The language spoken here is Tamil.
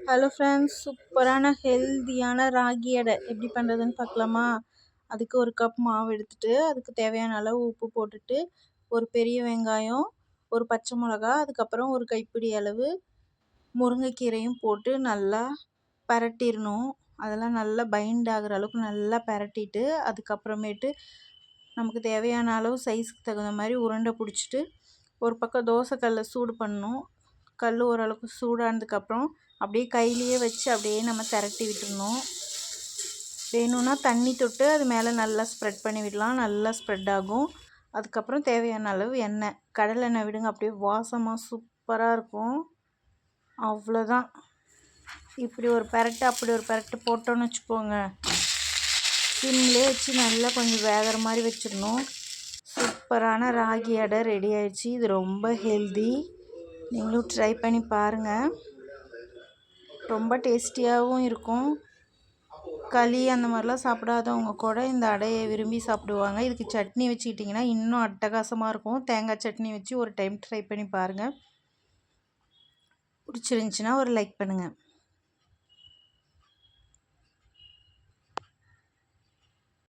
ஹலோ ஃப்ரெண்ட்ஸ், சூப்பரான ஹெல்தியான ராகி அடை எப்படி பண்ணுறதுன்னு பார்க்கலாமா? அதுக்கு ஒரு கப் மாவு எடுத்துகிட்டு அதுக்கு தேவையான அளவு உப்பு போட்டுட்டு ஒரு பெரிய வெங்காயம், ஒரு பச்சை மிளகா, அதுக்கப்புறம் ஒரு கைப்பிடி அளவு முருங்கைக்கீரையும் போட்டு நல்லா பரட்டிடணும். அதெல்லாம் நல்லா பைண்ட் ஆகிற அளவுக்கு நல்லா பரட்டிட்டு அதுக்கப்புறமேட்டு நமக்கு தேவையான அளவு சைஸுக்கு தகுந்த மாதிரி உருண்டை பிடிச்சிட்டு ஒரு பக்கம் தோசைக்கல்லை சூடு பண்ணணும். கல் ஓரளவுக்கு சூடானதுக்கப்புறம் அப்படியே கையிலேயே வச்சு அப்படியே நம்ம திரட்டி விட்டுடணும். வேணும்னா தண்ணி தொட்டு அது மேலே நல்லா ஸ்ப்ரெட் பண்ணி விடலாம், நல்லா ஸ்ப்ரெட் ஆகும். அதுக்கப்புறம் தேவையான அளவு எண்ணெய், கடலெண்ணெய் விடுங்க, அப்படியே வாசமாக சூப்பராக இருக்கும். அவ்வளோதான். இப்படி ஒரு பெரட்டு அப்படி ஒரு பெரட்டு போட்டோன்னு வச்சுக்கோங்க, சிம்லேயே வச்சு நல்லா கொஞ்சம் வேகிற மாதிரி வச்சிடணும். சூப்பரான ராகி அடை ரெடி ஆயிடுச்சு. இது ரொம்ப ஹெல்தி, நீங்களும் ட்ரை பண்ணி பாருங்கள். ரொம்ப டேஸ்டியாகவும் இருக்கும். களி அந்த மாதிரிலாம் சாப்பிடாதவங்க கூட இந்த அடையை விரும்பி சாப்பிடுவாங்க. இதுக்கு சட்னி வச்சுக்கிட்டிங்கன்னா இன்னும் அட்டகாசமாக இருக்கும். தேங்காய் சட்னி வச்சு ஒரு டைம் ட்ரை பண்ணி பாருங்கள். பிடிச்சிருந்துச்சின்னா ஒரு லைக் பண்ணுங்கள்.